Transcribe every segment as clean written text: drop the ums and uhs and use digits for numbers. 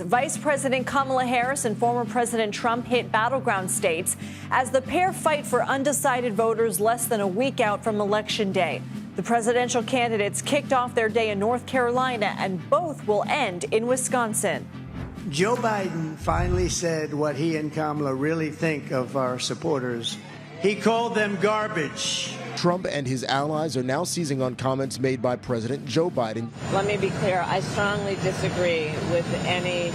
Vice President Kamala Harris and former President Trump hit battleground states as the pair fight for undecided voters less than a week out from Election Day. The presidential candidates kicked off their day in North Carolina, and both will end in Wisconsin. Joe Biden finally said what he and Kamala really think of our supporters. He called them garbage. Trump and his allies are now seizing on comments made by President Joe Biden. Let me be clear, I strongly disagree with any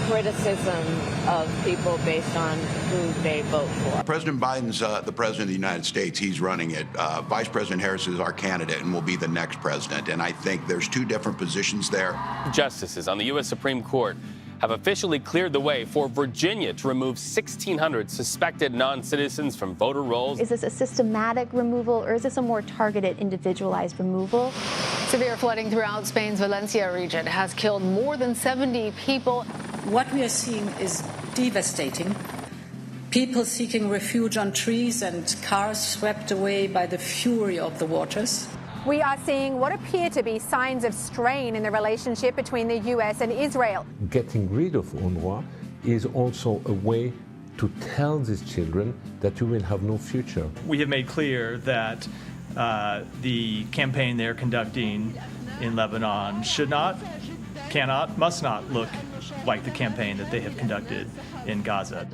criticism of people based on who they vote for. President Biden's the president of the United States. He's running it. Vice President Harris is our candidate and will be the next president. And I think there's two different positions there. Justices on the U.S. Supreme Court have officially cleared the way for Virginia to remove 1,600 suspected non-citizens from voter rolls. Is this a systematic removal, or is this a more targeted, individualized removal? Severe flooding throughout Spain's Valencia region has killed more than 70 people. What we are seeing is devastating. People seeking refuge on trees and cars swept away by the fury of the waters. We are seeing what appear to be signs of strain in the relationship between the U.S. and Israel. Getting rid of UNRWA is also a way to tell these children that you will have no future. We have made clear that the campaign they're conducting in Lebanon should not, cannot, must not look like the campaign that they have conducted in Gaza.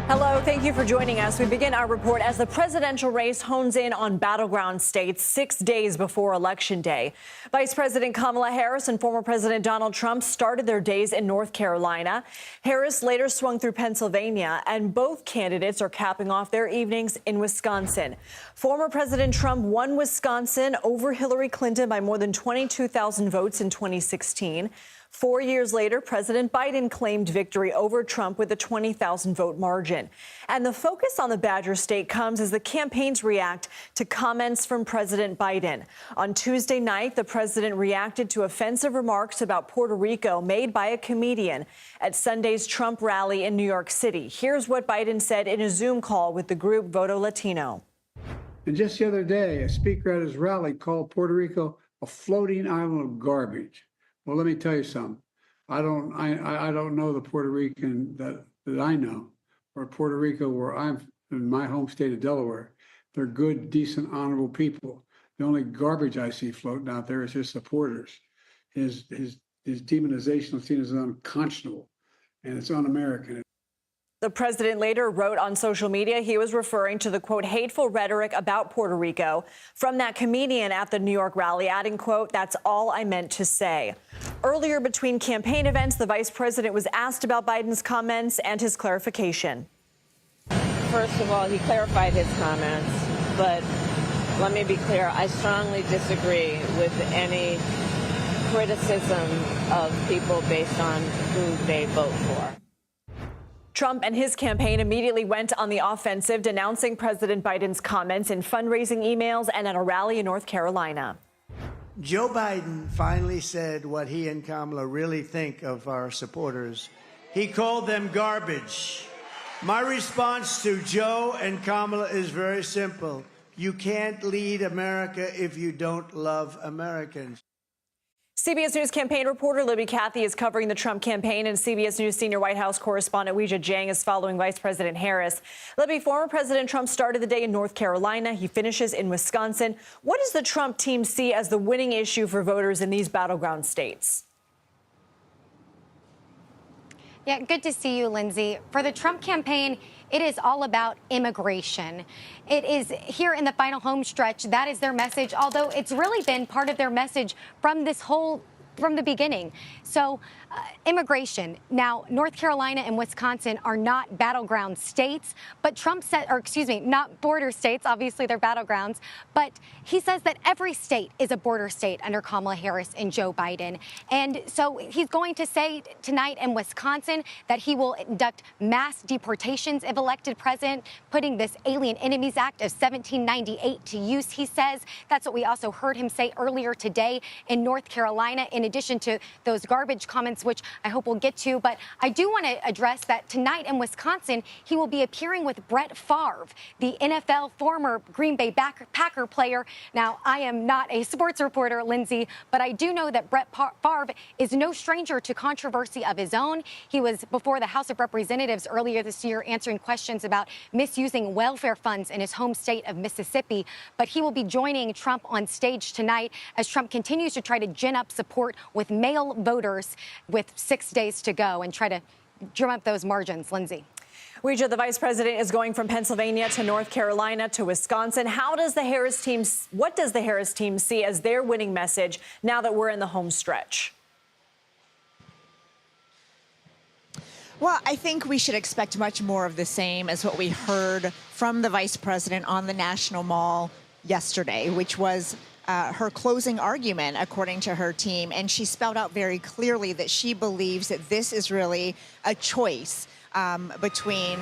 Hello, thank you for joining us. We begin our report as the presidential race hones in on battleground states 6 days before Election Day. Vice President Kamala Harris and former President Donald Trump started their days in North Carolina. Harris later swung through Pennsylvania, and both candidates are capping off their evenings in Wisconsin. Former President Trump won Wisconsin over Hillary Clinton by more than 22,000 votes in 2016. 4 years later, President Biden claimed victory over Trump with a 20,000 vote margin. And the focus on the Badger State comes as the campaigns react to comments from President Biden. On Tuesday night, the president reacted to offensive remarks about Puerto Rico made by a comedian at Sunday's Trump rally in New York City. Here's what Biden said in a Zoom call with the group Voto Latino. And just the other day, a speaker at his rally called Puerto Rico a floating island of garbage. Well, let me tell you something. I don't know the Puerto Rican that I know, or Puerto Rico, where I'm in my home state of Delaware. They're good, decent, honorable people. The only garbage I see floating out there is his supporters. His demonization of seen as unconscionable, and it's un-American. The president later wrote on social media he was referring to the, quote, hateful rhetoric about Puerto Rico from that comedian at the New York rally, adding, quote, that's all I meant to say. Earlier between campaign events, the vice president was asked about Biden's comments and his clarification. First of all, he clarified his comments, but let me be clear, I strongly disagree with any criticism of people based on who they vote for. Trump and his campaign immediately went on the offensive, denouncing President Biden's comments in fundraising emails and at a rally in North Carolina. Joe Biden finally said what he and Kamala really think of our supporters. He called them garbage. My response to Joe and Kamala is very simple. You can't lead America if you don't love Americans. CBS News campaign reporter Libby Cathy is covering the Trump campaign, and CBS News senior White House correspondent Weijia Jiang is following Vice President Harris. Libby, former President Trump started the day in North Carolina. He finishes in Wisconsin. What does the Trump team see as the winning issue for voters in these battleground states? Yeah, good to see you, Lindsay. For the Trump campaign, it is all about immigration. It is here in the final home stretch. That is their message, although it's really been part of their message from the beginning. So immigration. Now, North Carolina and Wisconsin are not battleground states, but Trump said, or excuse me, not border states. Obviously, they're battlegrounds. But he says that every state is a border state under Kamala Harris and Joe Biden. And so he's going to say tonight in Wisconsin that he will induct mass deportations if elected president, putting this Alien Enemies Act of 1798 to use, he says. That's what we also heard him say earlier today in North Carolina in in addition to those garbage comments, which I hope we'll get to. But I do want to address that tonight in Wisconsin, he will be appearing with Brett Favre, the NFL former Green Bay Packer player. Now, I am not a sports reporter, Lindsay, but I do know that Brett Favre is no stranger to controversy of his own. He was before the House of Representatives earlier this year answering questions about misusing welfare funds in his home state of Mississippi. But he will be joining Trump on stage tonight as Trump continues to try to gin up support with male voters with 6 days to go and try to drum up those margins. Lindsay. Ouija, the vice president is going from Pennsylvania to North Carolina to Wisconsin. What does the Harris team see as their winning message now that we're in the home stretch? Well, I think we should expect much more of the same as what we heard from the vice president on the National Mall yesterday, which was her closing argument, according to her team. And she spelled out very clearly that she believes that this is really a choice between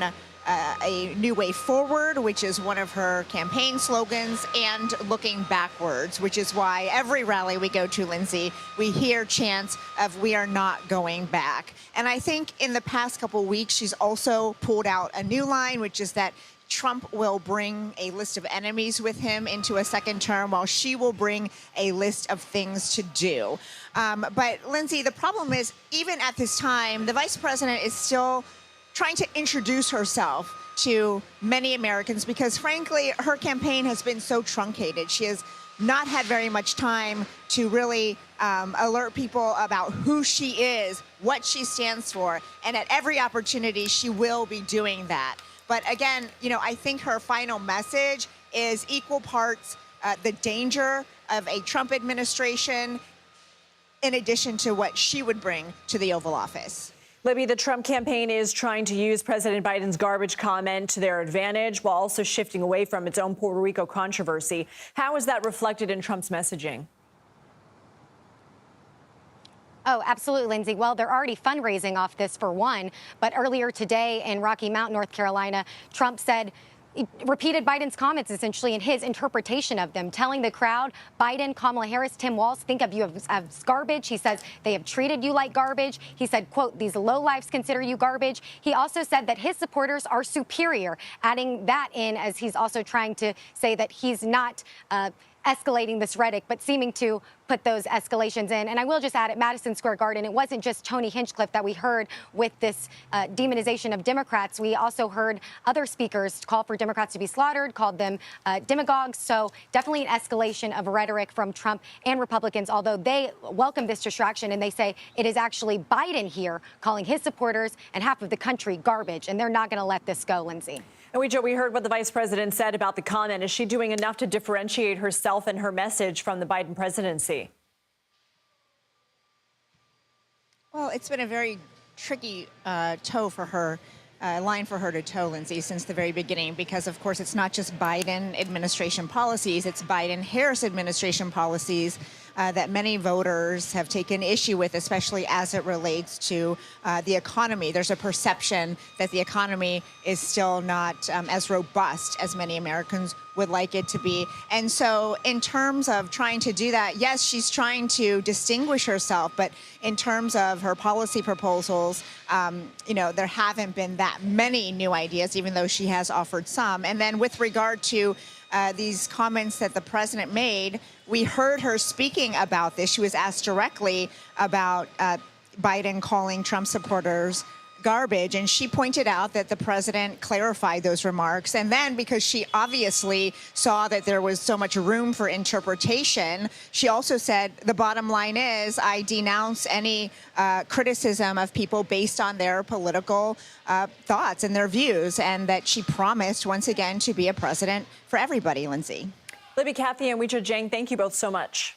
a new way forward, which is one of her campaign slogans, and looking backwards, which is why every rally we go to, Lindsay, we hear chants of "we are not going back." And I think in the past couple weeks, she's also pulled out a new line, which is that Trump will bring a list of enemies with him into a second term, while she will bring a list of things to do. But Lindsay, the problem is, even at this time, the vice president is still trying to introduce herself to many Americans because, frankly, her campaign has been so truncated. She has not had very much time to really alert people about who she is, what she stands for, and at every opportunity, she will be doing that. But again, I think her final message is equal parts the danger of a Trump administration in addition to what she would bring to the Oval Office. Libby, the Trump campaign is trying to use President Biden's garbage comment to their advantage while also shifting away from its own Puerto Rico controversy. How is that reflected in Trump's messaging? Oh, absolutely, Lindsay. Well, they're already fundraising off this, for one. But earlier today in Rocky Mount, North Carolina, Trump said, repeated Biden's comments, essentially, in his interpretation of them, telling the crowd, Biden, Kamala Harris, Tim Walz, think of you as garbage. He says they have treated you like garbage. He said, quote, these lowlifes consider you garbage. He also said that his supporters are superior, adding that in as he's also trying to say that he's not escalating this rhetoric, but seeming to put those escalations in. And I will just add, at Madison Square Garden, it wasn't just Tony Hinchcliffe that we heard with this demonization of Democrats. We also heard other speakers call for Democrats to be slaughtered, called them demagogues. So definitely an escalation of rhetoric from Trump and Republicans, although they welcome this distraction and they say it is actually Biden here calling his supporters and half of the country garbage. And they're not going to let this go, Lindsay. And we heard what the vice president said about the comment. Is she doing enough to differentiate herself and her message from the Biden presidency? Well, it's been a very tricky toe for her, line for her to toe, Lindsay, since the very beginning, because, of course, it's not just Biden administration policies, it's Biden-Harris administration policies that many voters have taken issue with, especially as it relates to the economy. There's a perception that the economy is still not as robust as many Americans would like it to be. And so in terms of trying to do that, yes, she's trying to distinguish herself, but in terms of her policy proposals, there haven't been that many new ideas, even though she has offered some. And then with regard to these comments that the president made, we heard her speaking about this. She was asked directly about Biden calling Trump supporters garbage, and she pointed out that the president clarified those remarks. And then, because she obviously saw that there was so much room for interpretation, she also said, the bottom line is, I denounce any criticism of people based on their political thoughts and their views, and that she promised, once again, to be a president for everybody, Lindsay. Libby, Kathy, and Ouija Jang, thank you both so much.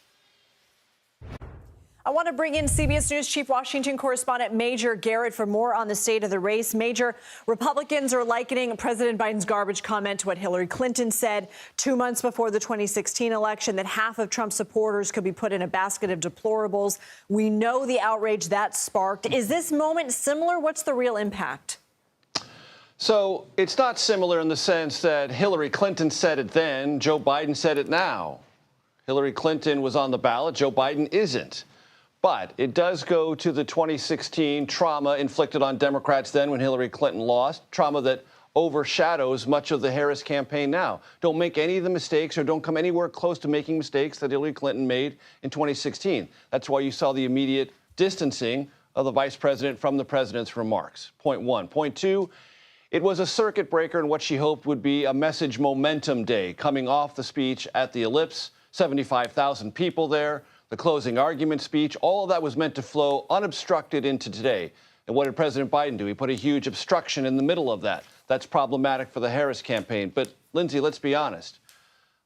I want to bring in CBS News Chief Washington correspondent Major Garrett for more on the state of the race. Major, Republicans are likening President Biden's garbage comment to what Hillary Clinton said 2 months before the 2016 election, that half of Trump's supporters could be put in a basket of deplorables. We know the outrage that sparked. Is this moment similar? What's the real impact? So it's not similar in the sense that Hillary Clinton said it then, Joe Biden said it now. Hillary Clinton was on the ballot, Joe Biden isn't. But it does go to the 2016 trauma inflicted on Democrats then when Hillary Clinton lost, trauma that overshadows much of the Harris campaign now. Don't make any of the mistakes or don't come anywhere close to making mistakes that Hillary Clinton made in 2016. That's why you saw the immediate distancing of the vice president from the president's remarks. Point one. Point two, it was a circuit breaker in what she hoped would be a message momentum day coming off the speech at the Ellipse, 75,000 people there. The closing argument speech, all of that was meant to flow unobstructed into today. And what did President Biden do? He put a huge obstruction in the middle of that. That's problematic for the Harris campaign. But, Lindsay, let's be honest.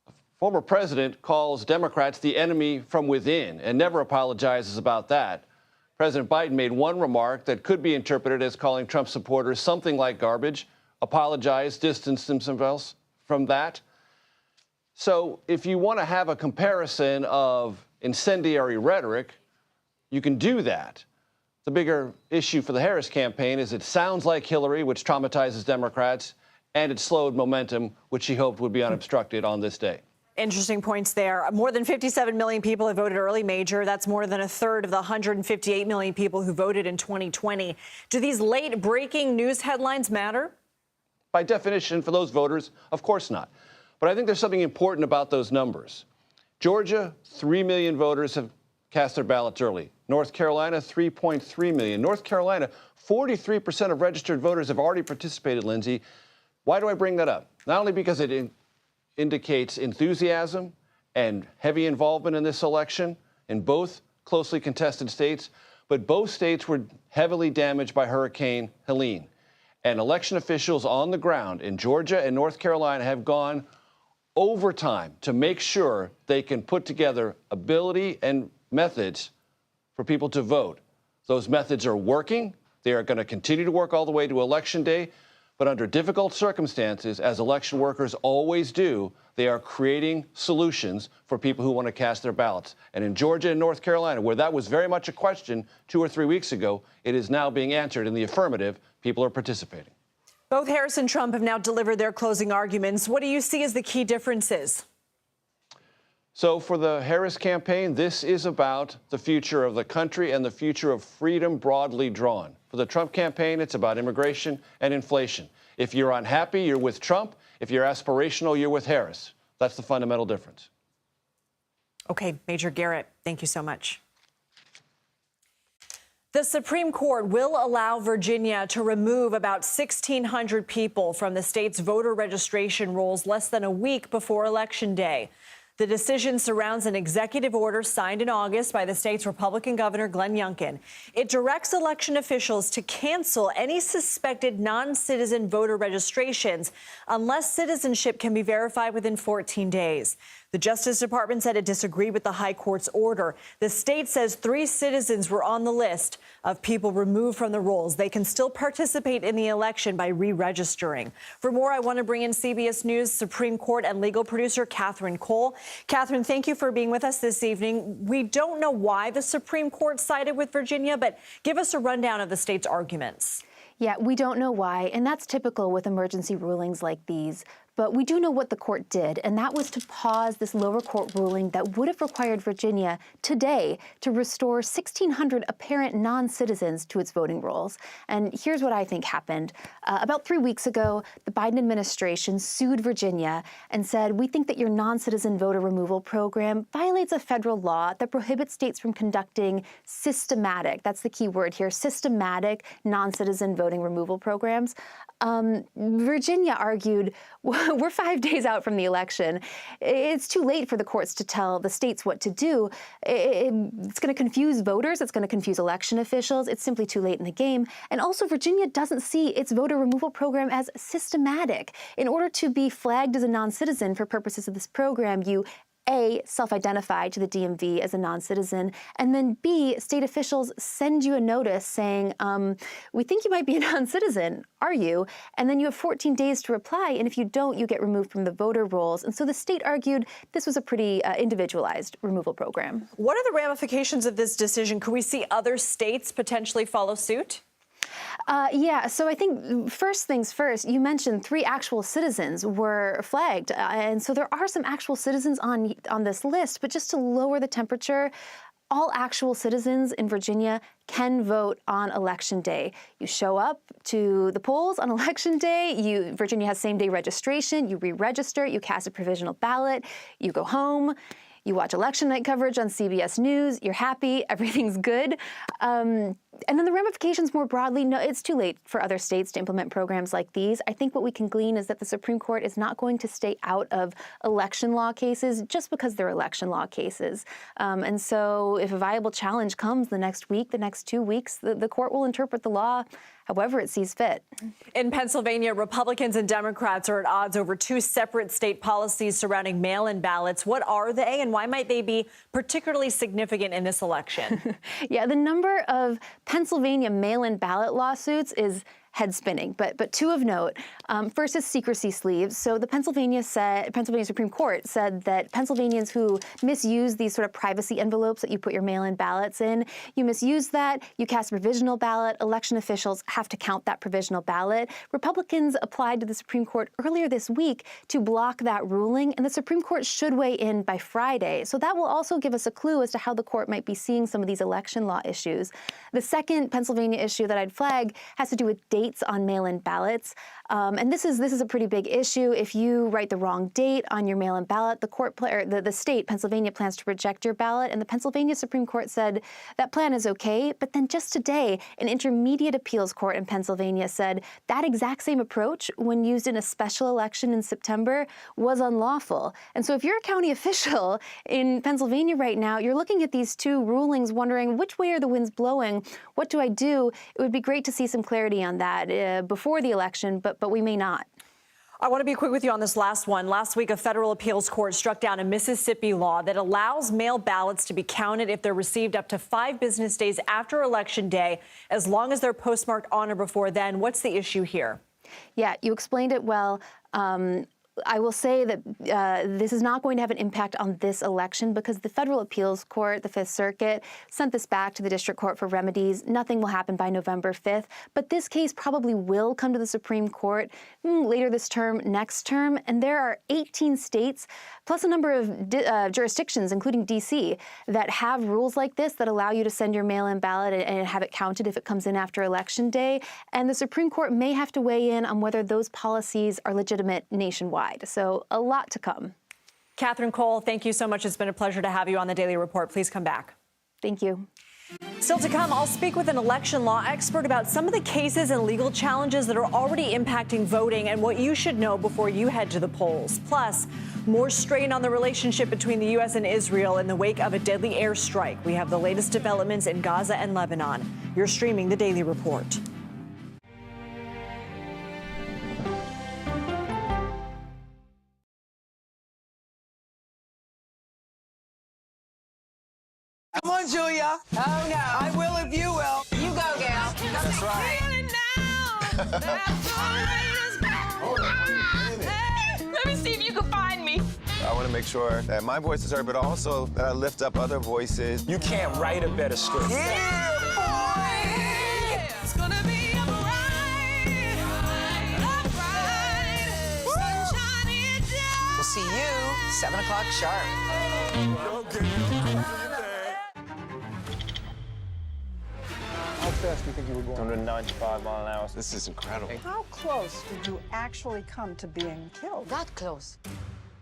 The former president calls Democrats the enemy from within and never apologizes about that. President Biden made one remark that could be interpreted as calling Trump supporters something like garbage, apologized, distanced themselves from that. So if you want to have a comparison of incendiary rhetoric, you can do that. The bigger issue for the Harris campaign is it sounds like Hillary, which traumatizes Democrats, and it slowed momentum, which she hoped would be unobstructed on this day. Interesting points there. More than 57 million people have voted early, Major. That's more than a third of the 158 million people who voted in 2020. Do these late breaking news headlines matter? By definition, for those voters, of course not. But I think there's something important about those numbers. Georgia, 3 million voters have cast their ballots early. North Carolina, 3.3 million. North Carolina, 43% of registered voters have already participated, Lindsay. Why do I bring that up? Not only because it indicates enthusiasm and heavy involvement in this election in both closely contested states, but both states were heavily damaged by Hurricane Helene. And election officials on the ground in Georgia and North Carolina have gone overtime to make sure they can put together ability and methods for people to vote. Those methods are working. They are going to continue to work all the way to Election Day. But under difficult circumstances, as election workers always do, they are creating solutions for people who want to cast their ballots. And in Georgia and North Carolina, where that was very much a question 2 or 3 weeks ago, it is now being answered in the affirmative. People are participating. Both Harris and Trump have now delivered their closing arguments. What do you see as the key differences? So for the Harris campaign, this is about the future of the country and the future of freedom broadly drawn. For the Trump campaign, it's about immigration and inflation. If you're unhappy, you're with Trump. If you're aspirational, you're with Harris. That's the fundamental difference. Okay, Major Garrett, thank you so much. The Supreme Court will allow Virginia to remove about 1,600 people from the state's voter registration rolls less than a week before Election Day. The decision surrounds an executive order signed in August by the state's Republican Governor Glenn Youngkin. It directs election officials to cancel any suspected non-citizen voter registrations unless citizenship can be verified within 14 days. The Justice Department said it disagreed with the high court's order. The state says 3 citizens were on the list of people removed from the rolls. They can still participate in the election by re-registering. For more, I want to bring in CBS News Supreme Court and legal producer Catherine Cole. Catherine, thank you for being with us this evening. We don't know why the Supreme Court sided with Virginia, but give us a rundown of the state's arguments. Yeah, we don't know why, and that's typical with emergency rulings like these. But we do know what the court did, and that was to pause this lower court ruling that would have required Virginia today to restore 1,600 apparent non-citizens to its voting rolls. And here's what I think happened. About 3 weeks ago, the Biden administration sued Virginia and said, we think that your non-citizen voter removal program violates a federal law that prohibits states from conducting systematic, that's the key word here, systematic non-citizen voting removal programs. Virginia argued, we're 5 days out from the election. It's too late for the courts to tell the states what to do. It's going to confuse voters. It's going to confuse election officials. It's simply too late in the game. And also, Virginia doesn't see its voter removal program as systematic. In order to be flagged as a non-citizen for purposes of this program, you A, self-identify to the DMV as a non-citizen, and then B, state officials send you a notice saying, we think you might be a non-citizen, are you? And then you have 14 days to reply, and if you don't, you get removed from the voter rolls. And so the state argued this was a pretty individualized removal program. What are the ramifications of this decision? Could we see other states potentially follow suit? Yeah, so I think first things first, you mentioned 3 actual citizens were flagged. And so there are some actual citizens on this list, but just to lower the temperature, all actual citizens in Virginia can vote on Election Day. You show up to the polls on Election Day. Virginia has same-day registration. You re-register. You cast a provisional ballot. You go home. You watch election night coverage on CBS News. You're happy. Everything's good. And then the ramifications more broadly, no, it's too late for other states to implement programs like these. I think what we can glean is that the Supreme Court is not going to stay out of election law cases just because they're election law cases. And so if a viable challenge comes the next week, the next 2 weeks, the court will interpret the law however it sees fit. In Pennsylvania, Republicans and Democrats are at odds over two separate state policies surrounding mail-in ballots. What are they, and why might they be particularly significant in this election? Yeah, the number of Pennsylvania mail-in ballot lawsuits is head-spinning, but two of note. First is secrecy sleeves. So the Pennsylvania Supreme Court said that Pennsylvanians who misuse these sort of privacy envelopes that you put your mail-in ballots in, you misuse that, you cast a provisional ballot, election officials have to count that provisional ballot. Republicans applied to the Supreme Court earlier this week to block that ruling, and the Supreme Court should weigh in by Friday. So that will also give us a clue as to how the court might be seeing some of these election law issues. The second Pennsylvania issue that I'd flag has to do with dates on mail-in ballots. And this is a pretty big issue. If you write the wrong date on your mail-in ballot, the state, Pennsylvania, plans to reject your ballot. And the Pennsylvania Supreme Court said that plan is okay. But then just today, an intermediate appeals court in Pennsylvania said that exact same approach, when used in a special election in September, was unlawful. And so if you're a county official in Pennsylvania right now, you're looking at these two rulings wondering which way are the winds blowing? What do I do? It would be great to see some clarity on that before the election, but we may not. I want to be quick with you on this last one. Last week, a federal appeals court struck down a Mississippi law that allows mail ballots to be counted if they're received up to 5 business days after Election Day, as long as they're postmarked on or before then. What's the issue here? Yeah, you explained it well. I will say that this is not going to have an impact on this election because the federal appeals court, the Fifth Circuit, sent this back to the district court for remedies. Nothing will happen by November 5th, but this case probably will come to the Supreme Court later this term, next term, and there are 18 states, plus a number of jurisdictions, including D.C., that have rules like this that allow you to send your mail-in ballot and have it counted if it comes in after Election Day, and the Supreme Court may have to weigh in on whether those policies are legitimate nationwide. So a lot to come. Catherine Cole, thank you so much. It's been a pleasure to have you on the Daily Report. Please come back. Thank you. Still to come, I'll speak with an election law expert about some of the cases and legal challenges that are already impacting voting and what you should know before you head to the polls. Plus, more strain on the relationship between the U.S. and Israel in the wake of a deadly airstrike. We have the latest developments in Gaza and Lebanon. You're streaming the Daily Report. Come on, Julia. Oh, no. I will if you will. You go, gal. That's right. Let me see if you can find me. I want to make sure that my voice is heard, but also that I lift up other voices. You can't write a better script. Yeah, boy! It's gonna be a ride. Sunshine down. We'll see you 7 o'clock sharp. How fast do you think you were going? 195 miles an hour. This is incredible. How close did you actually come to being killed? That close.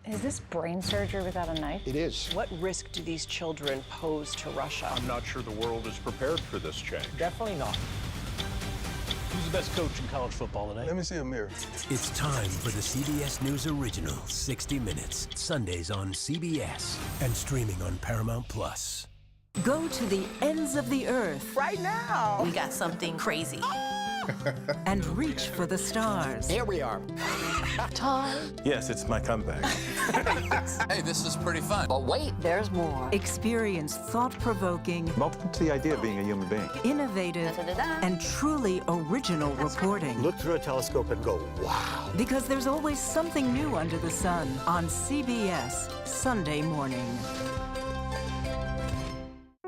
Is this brain surgery without a knife? It is. What risk do these children pose to Russia? I'm not sure the world is prepared for this change. Definitely not. Who's the best coach in college football today? Let me see a mirror. It's time for the CBS News Original, 60 Minutes. Sundays on CBS and streaming on Paramount+. Go to the ends of the earth. Right now. We got something crazy. And reach for the stars. Here we are. Todd. Yes, it's my comeback. Hey, this is pretty fun. But wait, there's more. Experience thought-provoking, Welcome to the idea of being a human being. innovative, and truly original reporting. Look through a telescope and go, wow. Because there's always something new under the sun on CBS Sunday morning.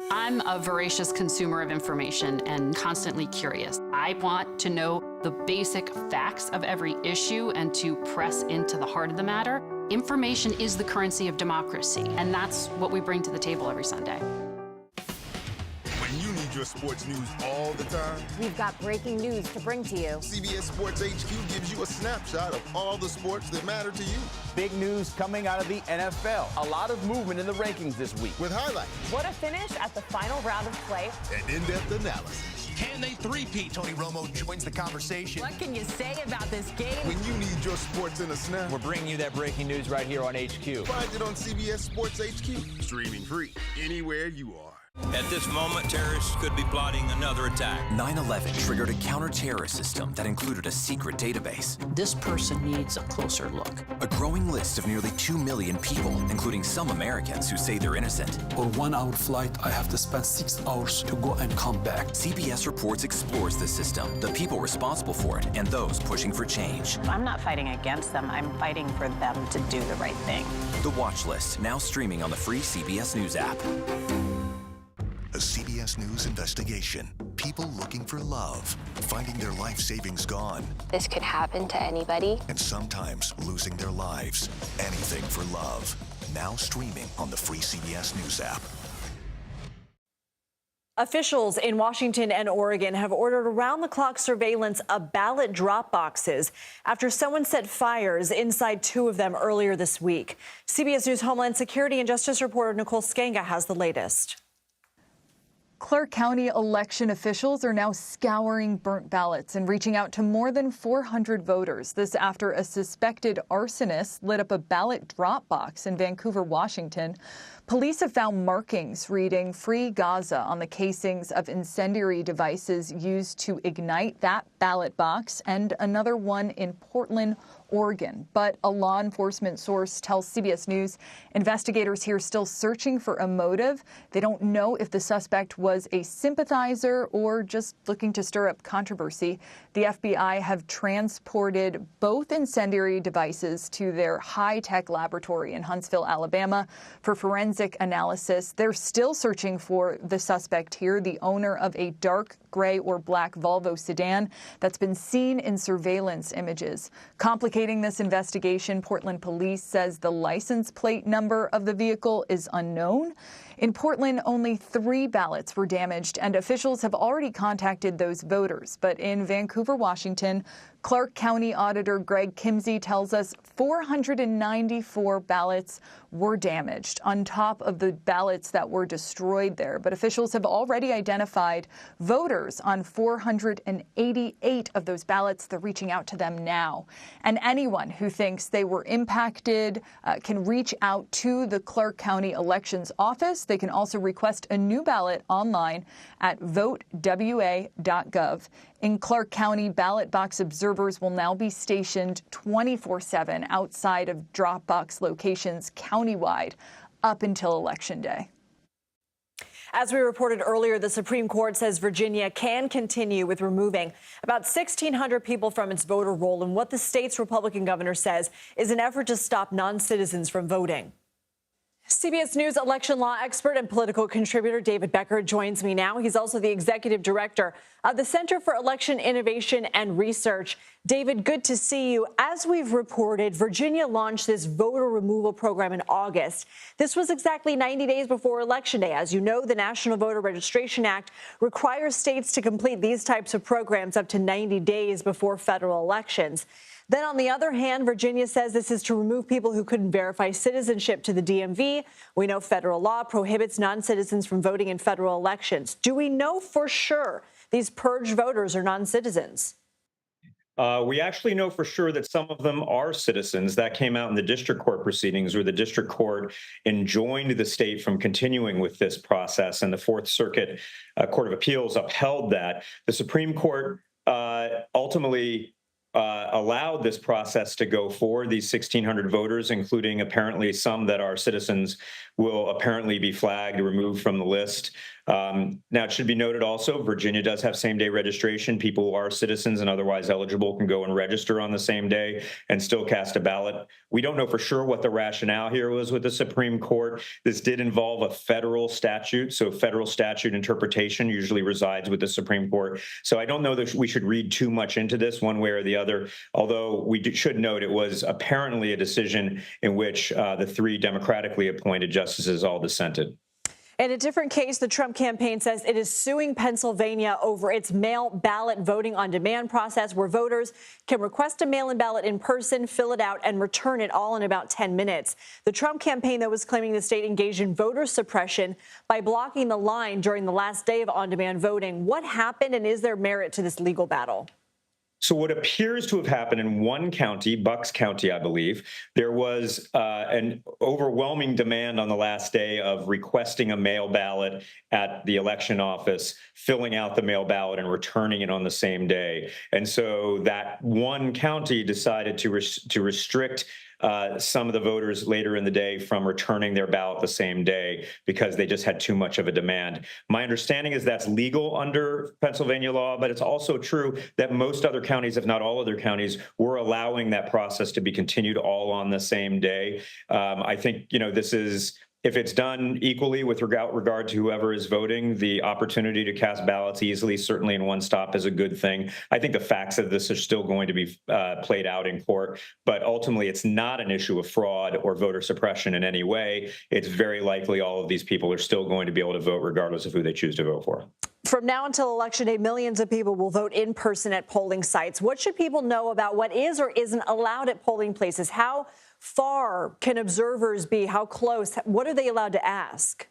I'm a voracious consumer of information and constantly curious. I want to know the basic facts of every issue and to press into the heart of the matter. Information is the currency of democracy, and that's what we bring to the table every Sunday. sports news all the time? We've got breaking news to bring to you. CBS Sports HQ gives you a snapshot of all the sports that matter to you. Big news coming out of the NFL. A lot of movement in the rankings this week. With highlights. What a finish at the final round of play. And in-depth analysis. Can they three-peat? Tony Romo joins the conversation. What can you say about this game? When you need your sports in a snap. We're bringing you that breaking news right here on HQ. Find it on CBS Sports HQ. Streaming free anywhere you are. At this moment, terrorists could be plotting another attack. 9/11 triggered a counter-terrorist system that included a secret database. This person needs a closer look. A growing list of nearly 2 million people, including some Americans who say they're innocent. For 1 hour flight, I have to spend 6 hours to go and come back. CBS Reports explores the system, the people responsible for it, and those pushing for change. I'm not fighting against them. I'm fighting for them to do the right thing. The Watch List, now streaming on the free CBS News app. A CBS News investigation. People looking for love, finding their life savings gone. This could happen to anybody. And sometimes losing their lives. Anything for love. Now streaming on the free CBS News app. Officials in Washington and Oregon have ordered around-the-clock surveillance of ballot drop boxes after someone set fires inside 2 of them earlier this week. CBS News Homeland Security and Justice reporter Nicole Skenga has the latest. Clark County election officials are now scouring burnt ballots and reaching out to more than 400 voters. This after a suspected arsonist lit up a ballot drop box in Vancouver, Washington. Police have found markings reading "Free Gaza" on the casings of incendiary devices used to ignite that ballot box, and another one in Portland, Oregon. But a law enforcement source tells CBS News investigators here still searching for a motive. They don't know if the suspect was a sympathizer or just looking to stir up controversy. The FBI have transported both incendiary devices to their high-tech laboratory in Huntsville, Alabama, for forensic analysis. They're still searching for the suspect here, the owner of a dark gray or black Volvo sedan that's been seen in surveillance images. Complicating this investigation, Portland police says the license plate number of the vehicle is unknown. In Portland, only 3 ballots were damaged, and officials have already contacted those voters. But in Vancouver, Washington, Clark County Auditor Greg Kimsey tells us 494 ballots were damaged on top of the ballots that were destroyed there. But officials have already identified voters on 488 of those ballots. They're reaching out to them now. And anyone who thinks they were impacted can reach out to the Clark County Elections Office. They can also request a new ballot online at votewa.gov. In Clark County, ballot box observers will now be stationed 24/7 outside of drop box locations countywide up until Election Day. As we reported earlier, the Supreme Court says Virginia can continue with removing about 1,600 people from its voter roll in what the state's Republican governor says is an effort to stop non-citizens from voting. CBS News election law expert and political contributor David Becker joins me now. He's also the executive director of the Center for Election Innovation and Research. David, good to see you. As we've reported, Virginia launched this voter removal program in August. This was exactly 90 days before Election Day. As you know, the National Voter Registration Act requires states to complete these types of programs up to 90 days before federal elections. Then, on the other hand, Virginia says this is to remove people who couldn't verify citizenship to the DMV. We know federal law prohibits non-citizens from voting in federal elections. Do we know for sure these purged voters are non-citizens? We actually know for sure that some of them are citizens. That came out in the district court proceedings, where the district court enjoined the state from continuing with this process, and the Fourth Circuit Court of Appeals upheld that. The Supreme Court ultimately allowed this process to go forward. These 1,600 voters, including apparently some that are citizens, will apparently be flagged, removed from the list. Now, it should be noted also, Virginia does have same-day registration. People who are citizens and otherwise eligible can go and register on the same day and still cast a ballot. We don't know for sure what the rationale here was with the Supreme Court. This did involve a federal statute, so federal statute interpretation usually resides with the Supreme Court. So I don't know that we should read too much into this one way or the other, although we should note it was apparently a decision in which the 3 democratically appointed justices all dissented. In a different case, the Trump campaign says it is suing Pennsylvania over its mail ballot voting on demand process, where voters can request a mail-in ballot in person, fill it out, and return it all in about 10 minutes. The Trump campaign, though, was claiming the state engaged in voter suppression by blocking the line during the last day of on-demand voting. What happened, and is there merit to this legal battle? So what appears to have happened in one county, Bucks County, I believe, there was an overwhelming demand on the last day of requesting a mail ballot at the election office, filling out the mail ballot and returning it on the same day. And so that one county decided to restrict some of the voters later in the day from returning their ballot the same day because they just had too much of a demand. My understanding is that's legal under Pennsylvania law, but it's also true that most other counties, if not all other counties, were allowing that process to be continued all on the same day. I think, this is, if it's done equally with regard to whoever is voting, the opportunity to cast ballots easily, certainly in one stop, is a good thing. I think the facts of this are still going to be played out in court, but ultimately it's not an issue of fraud or voter suppression in any way. It's very likely all of these people are still going to be able to vote regardless of who they choose to vote for. From now until Election Day, millions of people will vote in person at polling sites. What should people know about what is or isn't allowed at polling places? How far can observers be? How close? What are they allowed to ask?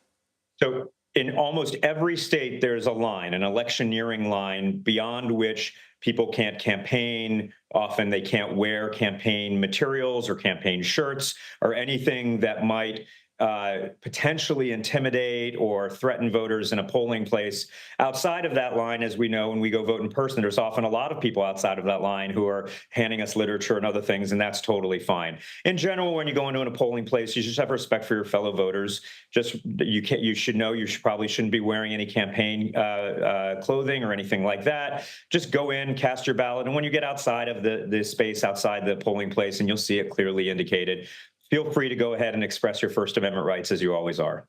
So in almost every state, there's a line, an electioneering line, beyond which people can't campaign. Often they can't wear campaign materials or campaign shirts or anything that might potentially intimidate or threaten voters in a polling place. Outside of that line, as we know, when we go vote in person, there's often a lot of people outside of that line who are handing us literature and other things, and that's totally fine. In general, when you go into a polling place, you just have respect for your fellow voters. You should know you probably shouldn't be wearing any campaign clothing or anything like that. Just go in, cast your ballot, and when you get outside of the space outside the polling place, and you'll see it clearly indicated, feel free to go ahead and express your First Amendment rights as you always are.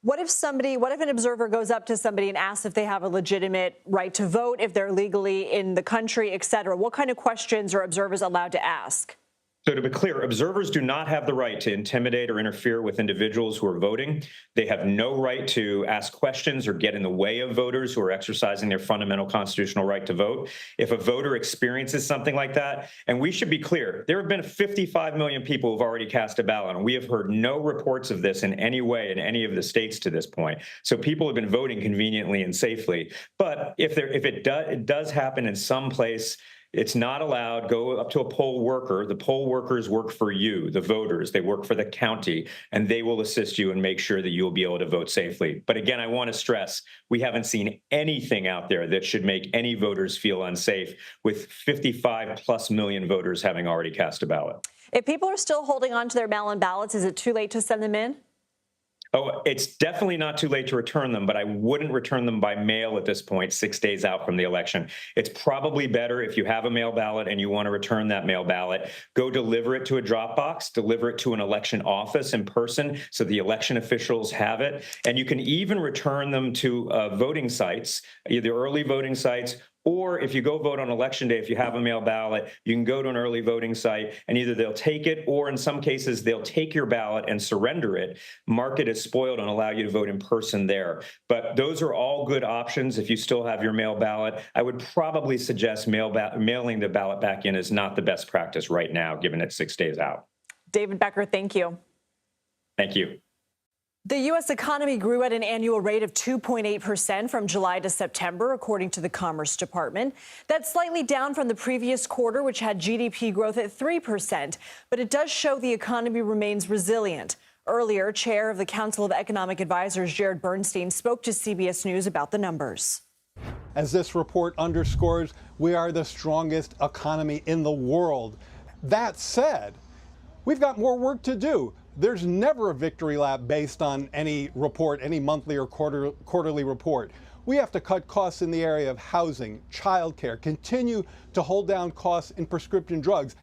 What if an observer goes up to somebody and asks if they have a legitimate right to vote, if they're legally in the country, et cetera? What kind of questions are observers allowed to ask? So to be clear, observers do not have the right to intimidate or interfere with individuals who are voting. They have no right to ask questions or get in the way of voters who are exercising their fundamental constitutional right to vote. If a voter experiences something like that, and we should be clear, there have been 55 million people who've already cast a ballot, and we have heard no reports of this in any way in any of the states to this point. So people have been voting conveniently and safely. But if it does happen in some place, it's not allowed. Go up to a poll worker. The poll workers work for you, the voters. They work for the county, and they will assist you and make sure that you'll be able to vote safely. But again, I want to stress, we haven't seen anything out there that should make any voters feel unsafe, with 55+ million voters having already cast a ballot. If people are still holding on to their mail-in ballots, is it too late to send them in? Oh, it's definitely not too late to return them, but I wouldn't return them by mail at this point, 6 days out from the election. It's probably better if you have a mail ballot and you want to return that mail ballot, go deliver it to a drop box, deliver it to an election office in person so the election officials have it. And you can even return them to voting sites, either early voting sites, or if you go vote on election day, if you have a mail ballot, you can go to an early voting site and either they'll take it, or in some cases, they'll take your ballot and surrender it, mark it as spoiled, and allow you to vote in person there. But those are all good options if you still have your mail ballot. I would probably suggest mailing the ballot back in is not the best practice right now, given it's 6 days out. David Becker, thank you. Thank you. The U.S. economy grew at an annual rate of 2.8% from July to September, according to the Commerce Department. That's slightly down from the previous quarter, which had GDP growth at 3%. But it does show the economy remains resilient. Earlier, Chair of the Council of Economic Advisors, Jared Bernstein, spoke to CBS News about the numbers. As this report underscores, we are the strongest economy in the world. That said, we've got more work to do. There's never a victory lap based on any report, any monthly or quarterly report. We have to cut costs in the area of housing, childcare, continue to hold down costs in prescription drugs.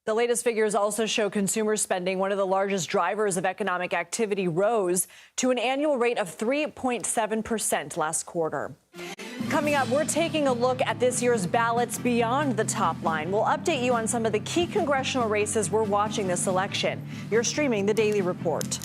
The latest figures also show consumer spending, one of the largest drivers of economic activity, rose to an annual rate of 3.7% last quarter. Coming up, we're taking a look at this year's ballots beyond the top line. We'll update you on some of the key congressional races we're watching this election. You're streaming The Daily Report.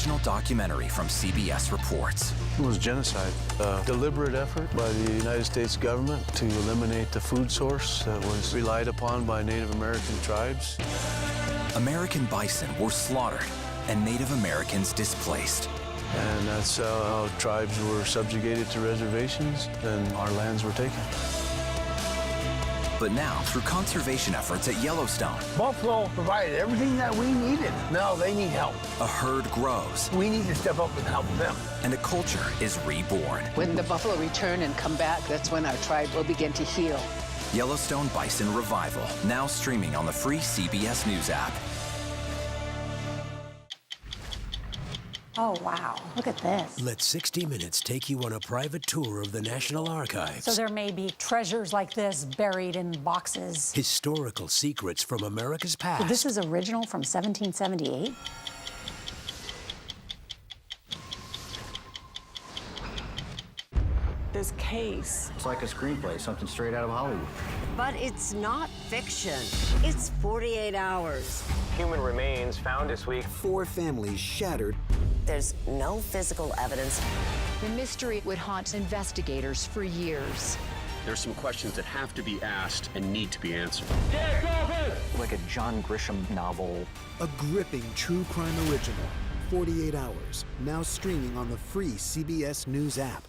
original documentary from CBS reports. It was genocide, a deliberate effort by the United States government to eliminate the food source that was relied upon by Native American tribes. American bison were slaughtered and Native Americans displaced. And that's how tribes were subjugated to reservations and our lands were taken. But now, through conservation efforts at Yellowstone, Buffalo provided everything that we needed. Now they need help. a herd grows We need to step up and help them. and a culture is reborn. When the buffalo return and come back, that's when our tribe will begin to heal. Yellowstone Bison Revival, now streaming on the free CBS News app. Oh, wow. Look at this. Let 60 Minutes take you on a private tour of the National Archives. So there may be treasures like this buried in boxes. Historical secrets from America's past. This is original from 1778? This case. It's like a screenplay, something straight out of Hollywood. But it's not fiction. It's 48 hours. Human remains found this week. 4 families shattered. There's no physical evidence. The mystery would haunt investigators for years. There's some questions that have to be asked and need to be answered. Like a John Grisham novel. A gripping true crime original. 48 hours. Now streaming on the free CBS News app.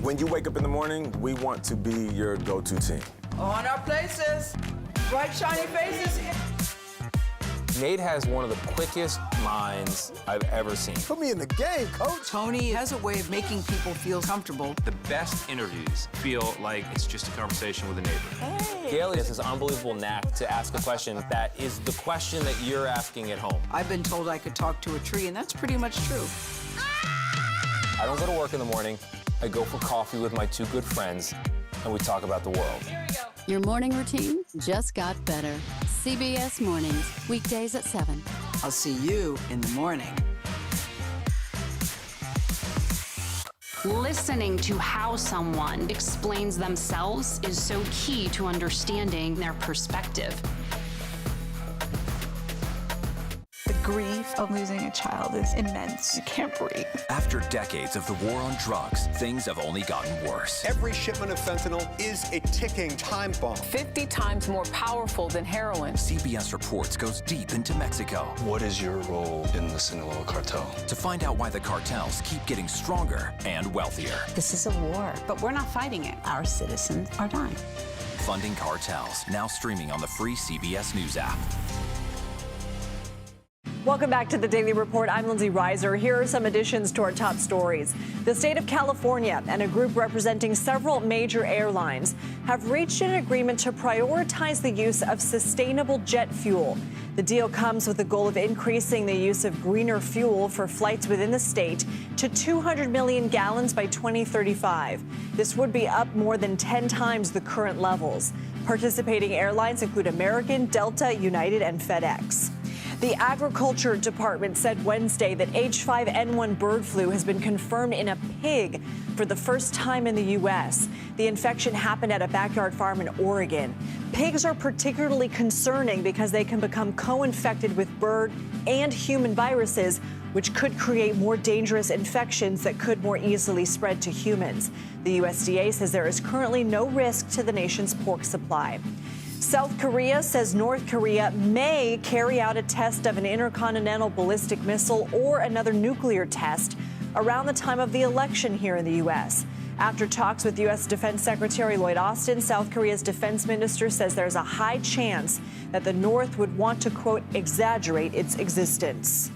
When you wake up in the morning, we want to be your go-to team. On our places. Bright, shiny faces. Nate has one of the quickest minds I've ever seen. Put me in the game, coach. Tony has a way of making people feel comfortable. The best interviews feel like it's just a conversation with a neighbor. Gail has this unbelievable knack to ask a question that is the question that you're asking at home. I've been told I could talk to a tree, and that's pretty much true. I don't go to work in the morning. I go for coffee with my 2 good friends, and we talk about the world. Your morning routine just got better. CBS Mornings, weekdays at 7. I'll see you in the morning. Listening to how someone explains themselves is so key to understanding their perspective. The grief of losing a child is immense. You can't breathe. After decades of the war on drugs, things have only gotten worse. Every shipment of fentanyl is a ticking time bomb. 50 times more powerful than heroin. CBS Reports goes deep into Mexico. What is your role in the Sinaloa cartel? To find out why the cartels keep getting stronger and wealthier. This is a war, but we're not fighting it. Our citizens are dying. Funding Cartels, now streaming on the free CBS News app. Welcome back to the Daily Report. I'm Lindsay Reiser. Here are some additions to our top stories. The state of California and a group representing several major airlines have reached an agreement to prioritize the use of sustainable jet fuel. The deal comes with the goal of increasing the use of greener fuel for flights within the state to 200 million gallons by 2035. This would be up more than 10 times the current levels. Participating airlines include American, Delta, United, and FedEx. The Agriculture Department said Wednesday that H5N1 bird flu has been confirmed in a pig for the first time in the U.S. The infection happened at a backyard farm in Oregon. Pigs are particularly concerning because they can become co-infected with bird and human viruses, which could create more dangerous infections that could more easily spread to humans. The USDA says there is currently no risk to the nation's pork supply. South Korea says North Korea may carry out a test of an intercontinental ballistic missile or another nuclear test around the time of the election here in the U.S. After talks with U.S. Defense Secretary Lloyd Austin, South Korea's defense minister says there's a high chance that the North would want to, quote, exaggerate its existence.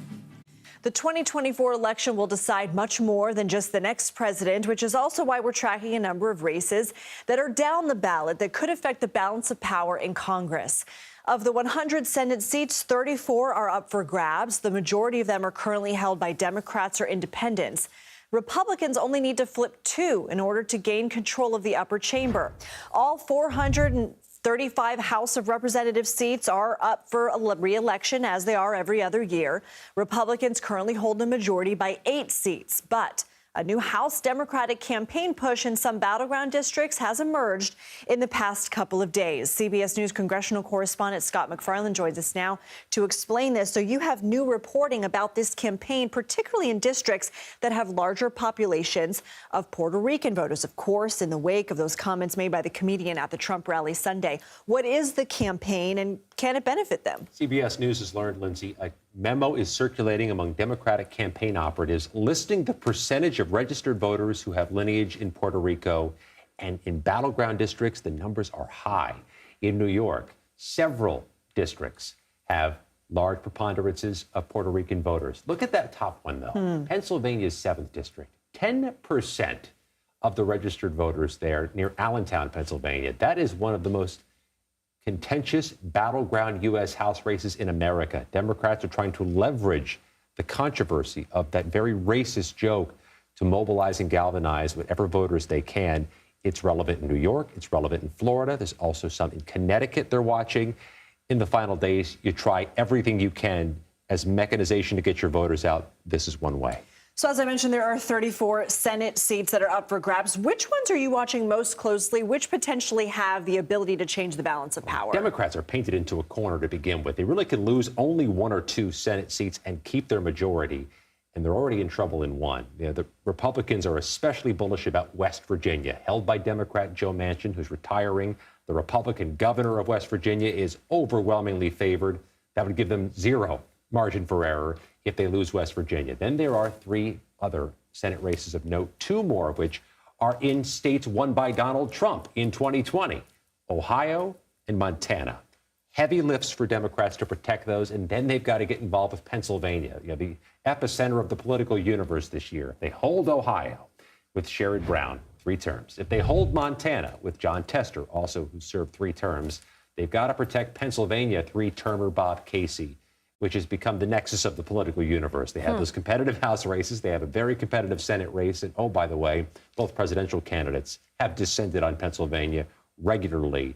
The 2024 election will decide much more than just the next president, which is also why we're tracking a number of races that are down the ballot that could affect the balance of power in Congress. Of the 100 Senate seats, 34 are up for grabs. The majority of them are currently held by Democrats or independents. Republicans only need to flip 2 in order to gain control of the upper chamber. All 435 House of Representatives seats are up for a re-election, as they are every other year. Republicans currently hold a majority by 8 seats, but A new House Democratic campaign push in some battleground districts has emerged in the past couple of days. CBS News congressional correspondent Scott McFarland joins us now to explain this. So you have new reporting about this campaign, particularly in districts that have larger populations of Puerto Rican voters, of course, in the wake of those comments made by the comedian at the Trump rally Sunday. What is the campaign and can it benefit them? CBS News has learned, Lindsay, a memo is circulating among Democratic campaign operatives listing the percentage of registered voters who have lineage in Puerto Rico. And in battleground districts, the numbers are high. In New York, several districts have large preponderances of Puerto Rican voters. Look at that top one, though. Pennsylvania's 7th district. 10% of the registered voters there near Allentown, Pennsylvania. That is one of the most contentious battleground U.S. House races in America. Democrats are trying to leverage the controversy of that very racist joke to mobilize and galvanize whatever voters they can. It's relevant in New York. It's relevant in Florida. There's also some in Connecticut they're watching. In the final days, you try everything you can as mechanization to get your voters out. This is one way. So as I mentioned, there are 34 Senate seats that are up for grabs. Which ones are you watching most closely? Which potentially have the ability to change the balance of power? Democrats are painted into a corner to begin with. They really could lose only 1 or 2 Senate seats and keep their majority, and they're already in trouble in one. The Republicans are especially bullish about West Virginia, held by Democrat Joe Manchin, who's retiring. The Republican governor of West Virginia is overwhelmingly favored. That would give them 0 margin for error if they lose West Virginia. Then there are 3 other Senate races of note, 2 more of which are in states won by Donald Trump in 2020, Ohio and Montana. Heavy lifts for Democrats to protect those, and then they've got to get involved with Pennsylvania, the epicenter of the political universe this year. If they hold Ohio with Sherrod Brown, 3 terms. If they hold Montana with John Tester, also who served 3 terms, they've got to protect Pennsylvania, 3-termer Bob Casey, which has become the nexus of the political universe. They have those competitive House races. They have a very competitive Senate race. And, oh, by the way, both presidential candidates have descended on Pennsylvania regularly.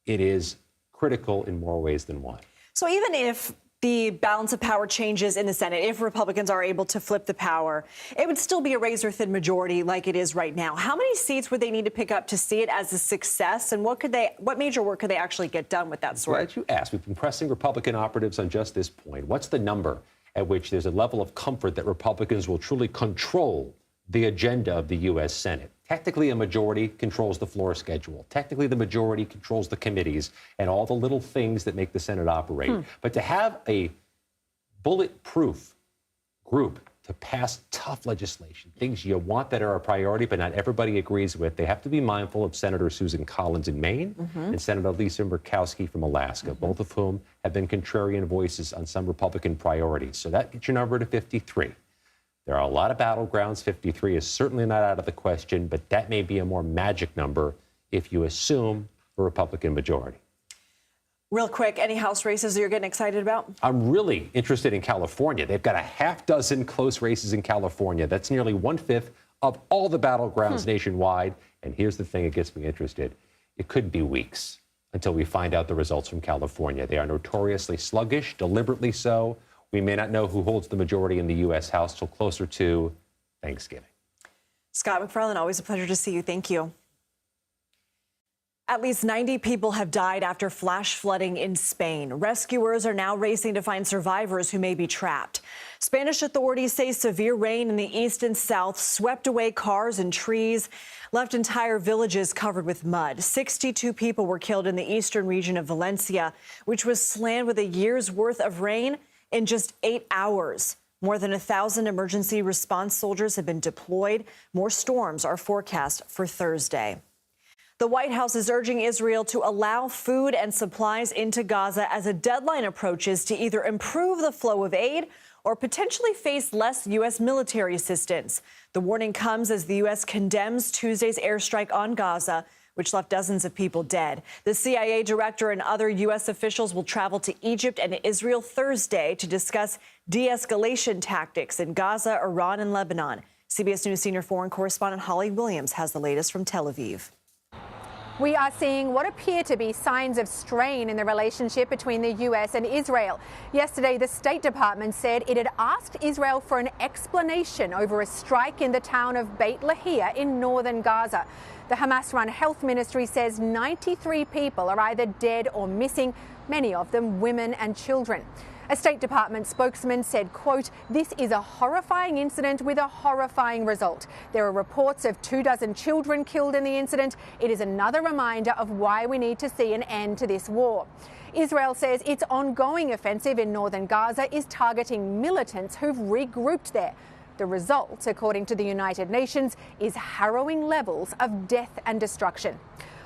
It is critical in more ways than one. So even if the balance of power changes in the Senate, if Republicans are able to flip the power, it would still be a razor-thin majority like it is right now. How many seats would they need to pick up to see it as a success? And what major work could they actually get done with that sort? Glad you asked. We've been pressing Republican operatives on just this point. What's the number at which there's a level of comfort that Republicans will truly control the agenda of the U.S. Senate? Technically, a majority controls the floor schedule. Technically, the majority controls the committees and all the little things that make the Senate operate. But to have a bulletproof group to pass tough legislation, things you want that are a priority but not everybody agrees with, they have to be mindful of Senator Susan Collins in Maine and Senator Lisa Murkowski from Alaska, both of whom have been contrarian voices on some Republican priorities. So that gets your number to 53. There are a lot of battlegrounds. 53 is certainly not out of the question, but that may be a more magic number if you assume a Republican majority. Real quick, any House races that you're getting excited about? I'm really interested in California. They've got a half dozen close races in California. That's nearly 1/5 of all the battlegrounds nationwide. And here's the thing that gets me interested. It could be weeks until we find out the results from California. They are notoriously sluggish, deliberately so. We may not know who holds the majority in the U.S. House till closer to Thanksgiving. Scott McFarland, always a pleasure to see you. Thank you. At least 90 people have died after flash flooding in Spain. Rescuers are now racing to find survivors who may be trapped. Spanish authorities say severe rain in the east and south swept away cars and trees, left entire villages covered with mud. 62 people were killed in the eastern region of Valencia, which was slammed with a year's worth of rain in just 8 hours. More than 1,000 emergency response soldiers have been deployed. More storms are forecast for Thursday. The White House is urging Israel to allow food and supplies into Gaza as a deadline approaches to either improve the flow of aid or potentially face less U.S. military assistance. The warning comes as the U.S. condemns Tuesday's airstrike on Gaza, which left dozens of people dead. The CIA director and other U.S. officials will travel to Egypt and Israel Thursday to discuss de-escalation tactics in Gaza, Iran, and Lebanon. CBS News senior foreign correspondent Holly Williams has the latest from Tel Aviv. We are seeing what appear to be signs of strain in the relationship between the US and Israel. Yesterday, the State Department said it had asked Israel for an explanation over a strike in the town of Beit Lahia in northern Gaza. The Hamas-run health ministry says 93 people are either dead or missing, many of them women and children. A State Department spokesman said, quote, "This is a horrifying incident with a horrifying result. There are reports of 24 children killed in the incident. It is another reminder of why we need to see an end to this war." Israel says its ongoing offensive in northern Gaza is targeting militants who've regrouped there. The result, according to the United Nations, is harrowing levels of death and destruction.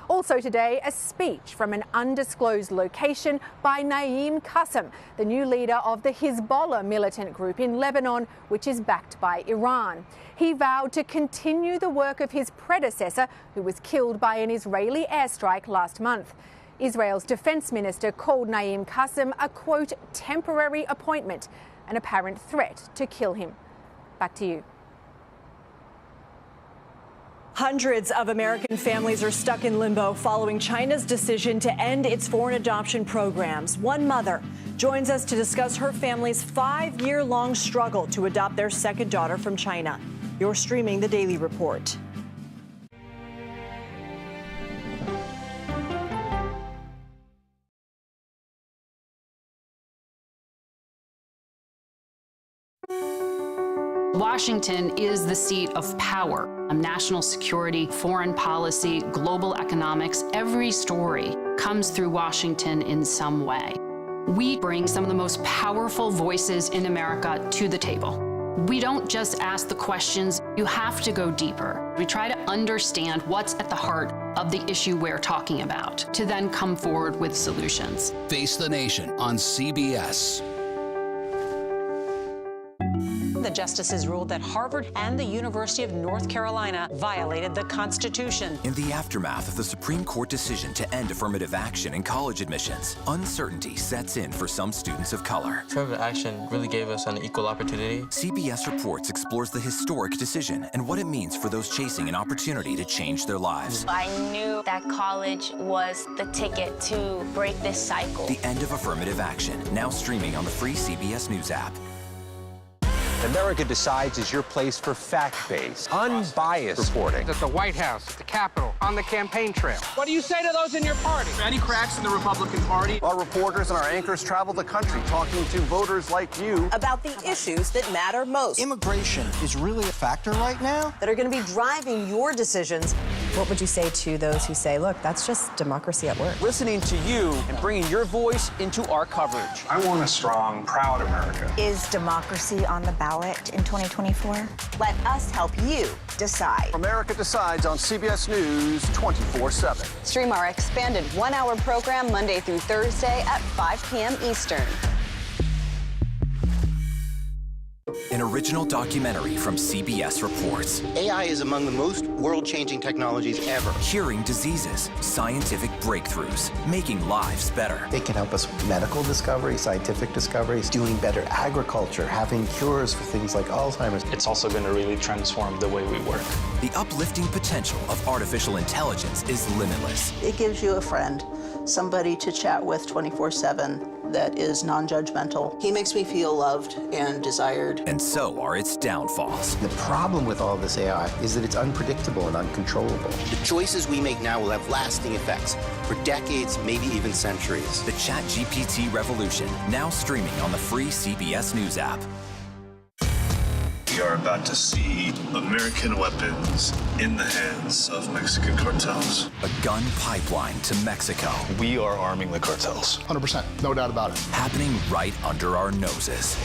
Also today, a speech from an undisclosed location by Naim Qassem, the new leader of the Hezbollah militant group in Lebanon, which is backed by Iran. He vowed to continue the work of his predecessor, who was killed by an Israeli airstrike last month. Israel's defense minister called Naim Qassem a, quote, temporary appointment, an apparent threat to kill him. Back to you. Hundreds of American families are stuck in limbo following China's decision to end its foreign adoption programs. One mother joins us to discuss her family's 5-year-long struggle to adopt their second daughter from China. You're streaming The Daily Report. Washington is the seat of power. National security, foreign policy, global economics, every story comes through Washington in some way. We bring some of the most powerful voices in America to the table. We don't just ask the questions, you have to go deeper. We try to understand what's at the heart of the issue we're talking about, to then come forward with solutions. Face the Nation on CBS. The justices ruled that Harvard and the University of North Carolina violated the Constitution. In the aftermath of the Supreme Court decision to end affirmative action in college admissions, uncertainty sets in for some students of color. Affirmative action really gave us an equal opportunity. CBS Reports explores the historic decision and what it means for those chasing an opportunity to change their lives. I knew that college was the ticket to break this cycle. The end of affirmative action, now streaming on the free CBS News app. America Decides is your place for fact-based, unbiased reporting. At the White House, at the Capitol, on the campaign trail. What do you say to those in your party? Any cracks in the Republican Party? Our reporters and our anchors travel the country talking to voters like you about the issues that matter most. Immigration is really a factor right now that are going to be driving your decisions. What would you say to those who say, look, that's just democracy at work? Listening to you and bringing your voice into our coverage. I want a strong, proud America. Is democracy on the ballot in 2024? Let us help you decide. America Decides on CBS News 24/7. Stream our expanded 1-hour program Monday through Thursday at 5 p.m. Eastern. An original documentary from CBS Reports. AI is among the most world-changing technologies ever. Curing diseases, scientific breakthroughs, making lives better. They can help us with medical discoveries, scientific discoveries, doing better agriculture, having cures for things like Alzheimer's. It's also going to really transform the way we work. The uplifting potential of artificial intelligence is limitless. It gives you a friend, somebody to chat with 24/7 that is non-judgmental. He makes me feel loved and desired. And so are its downfalls. The problem with all this AI is that it's unpredictable and uncontrollable. The choices we make now will have lasting effects for decades, maybe even centuries. The ChatGPT revolution, now streaming on the free CBS News app. We are about to see American weapons in the hands of Mexican cartels. A gun pipeline to Mexico. We are arming the cartels. 100%, no doubt about it. Happening right under our noses.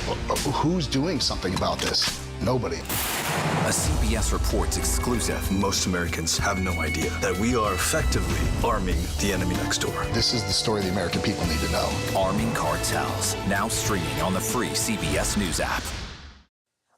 Who's doing something about this? Nobody. A CBS Reports exclusive. Most Americans have no idea that we are effectively arming the enemy next door. This is the story the American people need to know. Arming cartels, now streaming on the free CBS News app.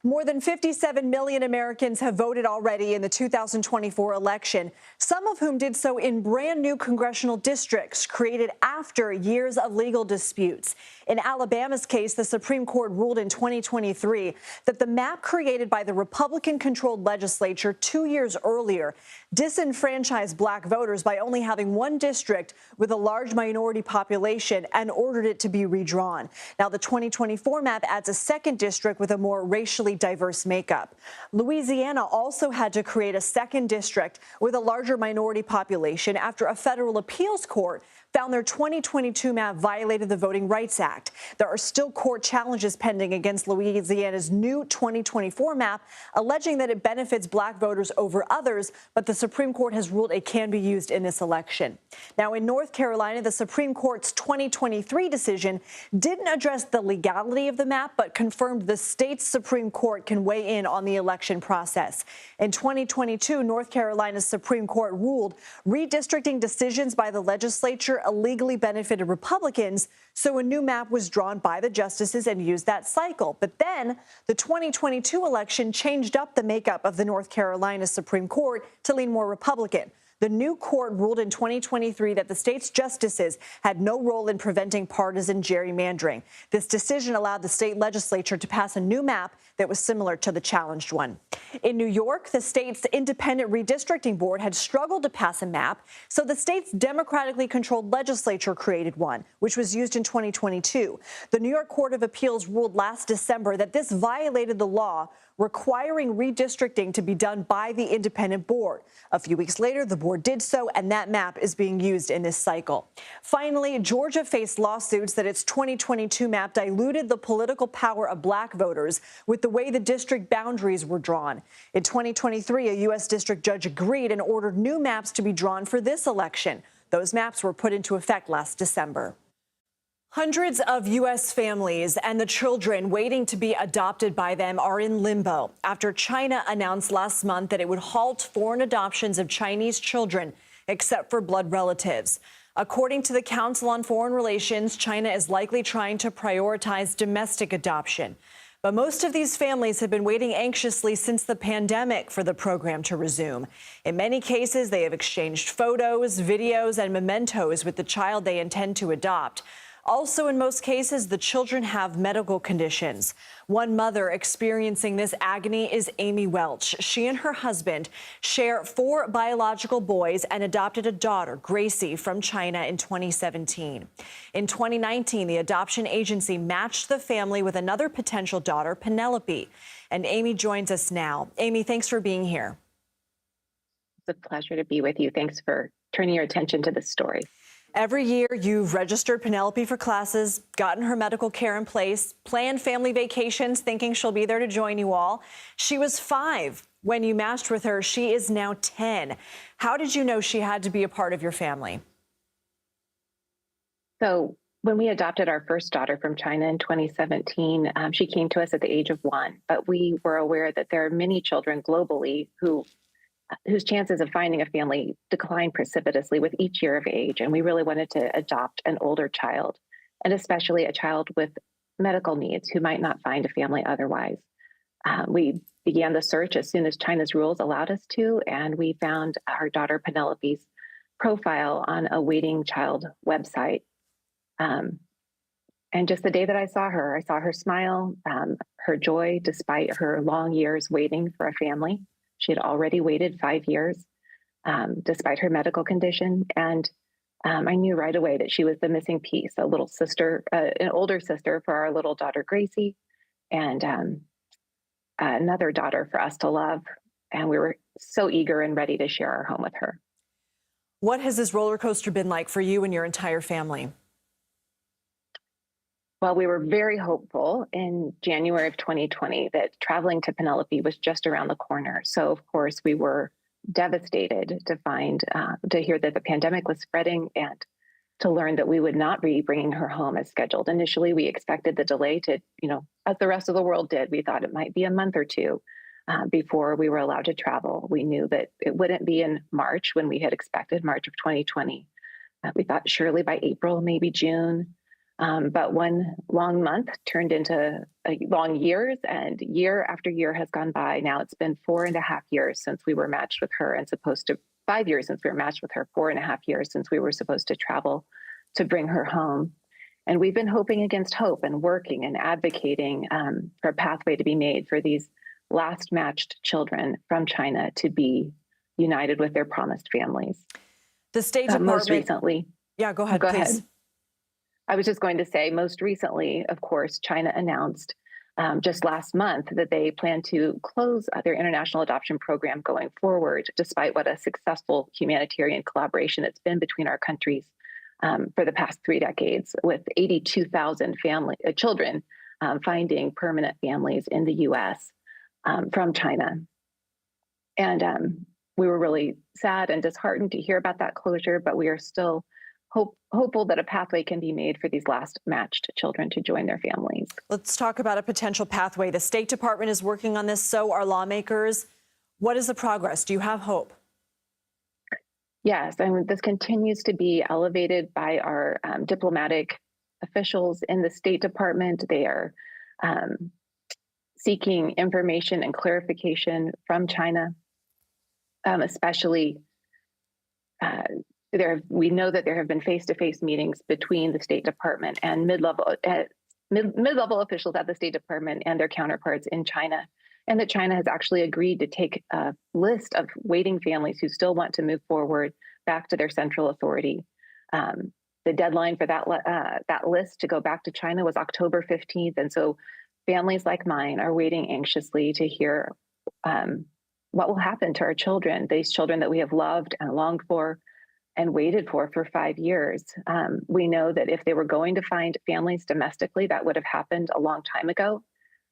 More than 57 million Americans have voted already in the 2024 election, some of whom did so in brand new congressional districts created after years of legal disputes. In Alabama's case, the Supreme Court ruled in 2023 that the map created by the Republican-controlled legislature 2 years earlier disenfranchised black voters by only having one district with a large minority population and ordered it to be redrawn. Now, the 2024 map adds a second district with a more racially diverse makeup. Louisiana also had to create a second district with a larger minority population after a federal appeals court found their 2022 map violated the Voting Rights Act. There are still court challenges pending against Louisiana's new 2024 map, alleging that it benefits black voters over others, but the Supreme Court has ruled it can be used in this election. Now, in North Carolina, the Supreme Court's 2023 decision didn't address the legality of the map, but confirmed the state's Supreme Court can weigh in on the election process. In 2022, North Carolina's Supreme Court ruled redistricting decisions by the legislature illegally benefited Republicans, so a new map was drawn by the justices and used that cycle. But then the 2022 election changed up the makeup of the North Carolina Supreme Court to lean more Republican. The new court ruled in 2023 that the state's justices had no role in preventing partisan gerrymandering. This decision allowed the state legislature to pass a new map that was similar to the challenged one. In New York, the state's independent redistricting board had struggled to pass a map, so the state's democratically controlled legislature created one, which was used in 2022. The New York Court of Appeals ruled last December that this violated the law requiring redistricting to be done by the independent board. A few weeks later, the board did so, and that map is being used in this cycle. Finally, Georgia faced lawsuits that its 2022 map diluted the political power of black voters with the way the district boundaries were drawn. In 2023, a U.S. district judge agreed and ordered new maps to be drawn for this election. Those maps were put into effect last December. Hundreds of U.S. families and the children waiting to be adopted by them are in limbo after China announced last month that it would halt foreign adoptions of Chinese children, except for blood relatives. According to the Council on Foreign Relations, China is likely trying to prioritize domestic adoption. But most of these families have been waiting anxiously since the pandemic for the program to resume. In many cases, they have exchanged photos, videos, and mementos with the child they intend to adopt. Also, in most cases, the children have medical conditions. One mother experiencing this agony is Amy Welch. She and her husband share 4 biological boys and adopted a daughter, Gracie, from China in 2017. In 2019, the adoption agency matched the family with another potential daughter, Penelope. And Amy joins us now. Amy, thanks for being here. It's a pleasure to be with you. Thanks for turning your attention to this story. Every year, you've registered Penelope for classes, gotten her medical care in place, planned family vacations thinking she'll be there to join you all. She was 5 when you matched with her. She is now 10. How did you know she had to be a part of your family? So when we adopted our first daughter from China in 2017, she came to us at the age of 1. But we were aware that there are many children globally whose chances of finding a family decline precipitously with each year of age. And we really wanted to adopt an older child, and especially a child with medical needs who might not find a family otherwise. We began the search as soon as China's rules allowed us to, and we found our daughter Penelope's profile on a waiting child website. And just the day that I saw her smile, her joy, despite her long years waiting for a family. She had already waited 5 years, despite her medical condition. And I knew right away that she was the missing piece, a little sister, an older sister for our little daughter, Gracie, and another daughter for us to love. And we were so eager and ready to share our home with her. What has this roller coaster been like for you and your entire family? Well, we were very hopeful in January of 2020 that traveling to Penelope was just around the corner. So, of course, we were devastated to hear that the pandemic was spreading and to learn that we would not be bringing her home as scheduled. Initially, we expected the delay to, as the rest of the world did. We thought it might be a month or two before we were allowed to travel. We knew that it wouldn't be in March when we had expected, March of 2020. We thought surely by April, maybe June. But one long month turned into long years, and year after year has gone by. Now it's been 4.5 years since we were matched with her, and 5 years since we were matched with her, 4.5 years since we were supposed to travel to bring her home. And we've been hoping against hope and working and advocating for a pathway to be made for these last matched children from China to be united with their promised families. The State Department. Most recently. Yeah, go ahead, Go please. ahead. I was just going to say, most recently, of course, China announced just last month that they plan to close their international adoption program going forward, despite what a successful humanitarian collaboration it's been between our countries for the past 3 decades, with 82,000 children finding permanent families in the U.S. From China. And we were really sad and disheartened to hear about that closure, but we are still hopeful that a pathway can be made for these last matched children to join their families. Let's talk about a potential pathway. The State Department is working on this, so are lawmakers. What is the progress? Do you have hope? Yes, and this continues to be elevated by our diplomatic officials in the State Department. They are seeking information and clarification from China, especially we know that there have been face-to-face meetings between the State Department and mid-level officials at the State Department and their counterparts in China, and that China has actually agreed to take a list of waiting families who still want to move forward back to their central authority. The deadline for that list to go back to China was October 15th, and so families like mine are waiting anxiously to hear what will happen to our children, these children that we have loved and longed for and waited for 5 years. We know that if they were going to find families domestically, that would have happened a long time ago.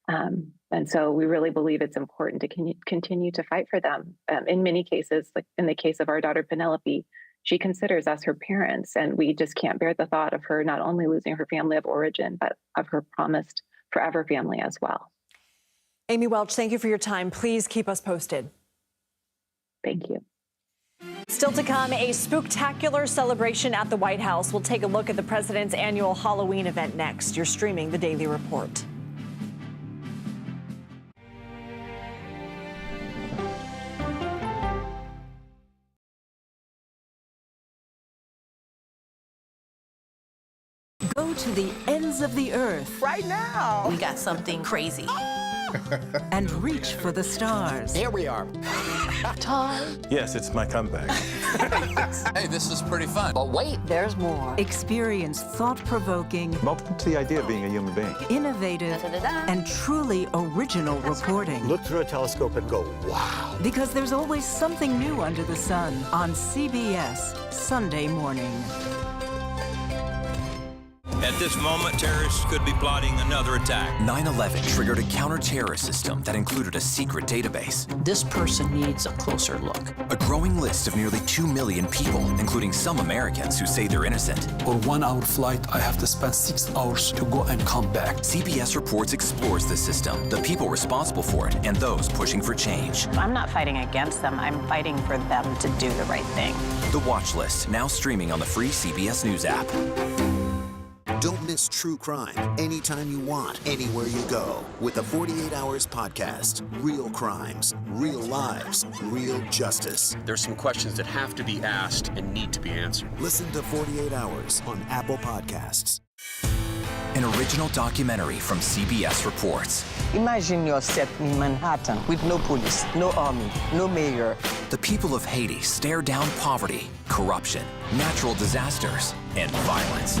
And so we really believe it's important to continue to fight for them. In many cases, like in the case of our daughter Penelope, she considers us her parents, and we just can't bear the thought of her not only losing her family of origin, but of her promised forever family as well. Amy Welch, thank you for your time. Please keep us posted. Thank you. Still to come, a spooktacular celebration at the White House. We'll take a look at the president's annual Halloween event next. You're streaming The Daily Report. Go to the ends of the earth. Right now. We got something crazy. And reach for the stars. Here we are. Time. Yes, it's my comeback. Hey, this is pretty fun. But wait, there's more. Experience thought-provoking. I'm open to the idea of being a human being. Innovative and truly original reporting. Look through a telescope and go, wow. Because there's always something new under the sun on CBS Sunday morning. At this moment, terrorists could be plotting another attack. 9/11 triggered a counter-terrorist system that included a secret database. This person needs a closer look. A growing list of nearly 2 million people, including some Americans who say they're innocent. For 1 hour flight, I have to spend 6 hours to go and come back. CBS Reports explores the system, the people responsible for it, and those pushing for change. I'm not fighting against them. I'm fighting for them to do the right thing. The Watch List, now streaming on the free CBS News app. Don't miss true crime anytime you want, anywhere you go. With the 48 Hours podcast. Real crimes, real lives, real justice. There's some questions that have to be asked and need to be answered. Listen to 48 Hours on Apple Podcasts. An original documentary from CBS Reports. Imagine yourself in Manhattan with no police, no army, no mayor. The people of Haiti stare down poverty, corruption, natural disasters, and violence.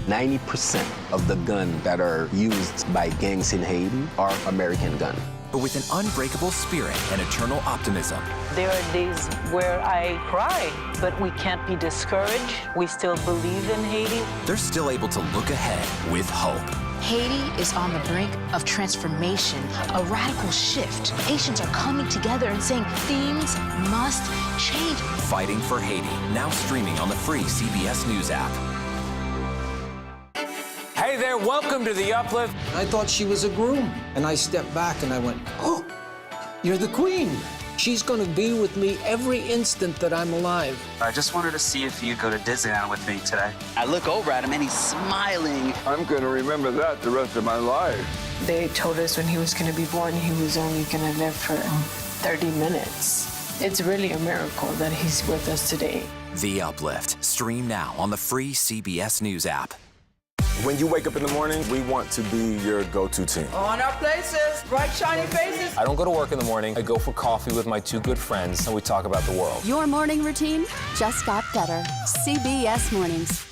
90% of the guns that are used by gangs in Haiti are American guns. But with an unbreakable spirit and eternal optimism. There are days where I cry, but we can't be discouraged. We still believe in Haiti. They're still able to look ahead with hope. Haiti is on the brink of transformation, a radical shift. Haitians are coming together and saying things must change. Fighting for Haiti, now streaming on the free CBS News app. Hey there, welcome to The Uplift. I thought she was a groom, and I stepped back and I went, oh, you're the queen. She's going to be with me every instant that I'm alive. I just wanted to see if you'd go to Disneyland with me today. I look over at him and he's smiling. I'm going to remember that the rest of my life. They told us when he was going to be born, he was only going to live for 30 minutes. It's really a miracle that he's with us today. The Uplift. Stream now on the free CBS News app. When you wake up in the morning, we want to be your go-to team. On our places, bright, shiny faces. I don't go to work in the morning. I go for coffee with my two good friends, and we talk about the world. Your morning routine just got better. CBS Mornings.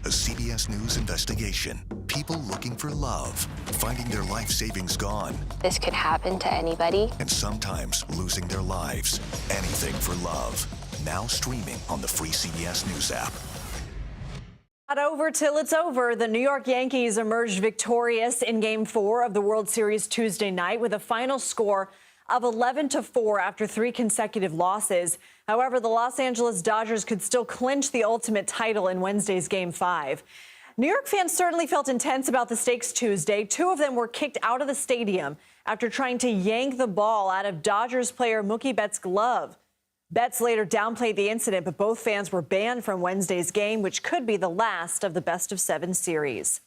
A CBS News investigation. People looking for love, finding their life savings gone. This could happen to anybody. And sometimes losing their lives. Anything for love. Now streaming on the free CBS News app. Not over till it's over. The New York Yankees emerged victorious in Game 4 of the World Series Tuesday night with a final score of 11-4 after 3 consecutive losses. However, the Los Angeles Dodgers could still clinch the ultimate title in Wednesday's Game 5. New York fans certainly felt intense about the stakes Tuesday. 2 of them were kicked out of the stadium after trying to yank the ball out of Dodgers player Mookie Betts' glove. Betts later downplayed the incident, but both fans were banned from Wednesday's game, which could be the last of the best-of-7 series.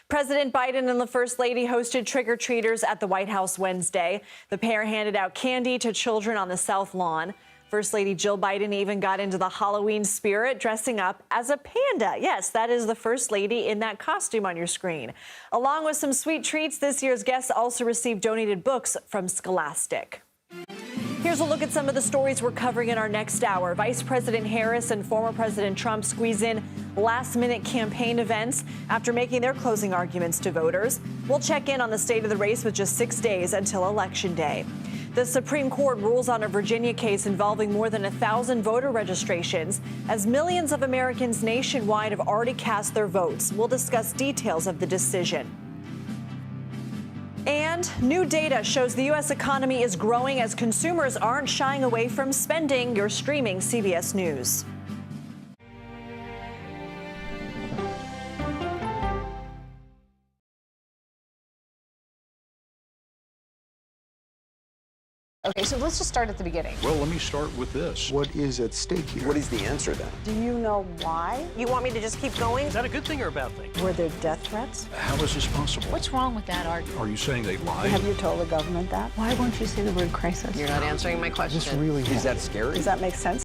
President Biden and the First Lady hosted trick-or-treaters at the White House Wednesday. The pair handed out candy to children on the South Lawn. First Lady Jill Biden even got into the Halloween spirit, dressing up as a panda. Yes, that is the First Lady in that costume on your screen. Along with some sweet treats, this year's guests also received donated books from Scholastic. Here's a look at some of the stories we're covering in our next hour. Vice President Harris and former President Trump squeeze in last-minute campaign events after making their closing arguments to voters. We'll check in on the state of the race with just 6 days until Election Day. The Supreme Court rules on a Virginia case involving more than 1,000 voter registrations as millions of Americans nationwide have already cast their votes. We'll discuss details of the decision. And new data shows the U.S. economy is growing as consumers aren't shying away from spending. You're streaming CBS News. Okay, so let's just start at the beginning. Well, let me start with this. What is at stake here? What is the answer then? Do you know why? You want me to just keep going? Is that a good thing or a bad thing? Were there death threats? How is this possible? What's wrong with that argument? Are you saying they lied? Have you told the government that? Why won't you say the word crisis? You're not answering my question. This really is that scary? Does that make sense?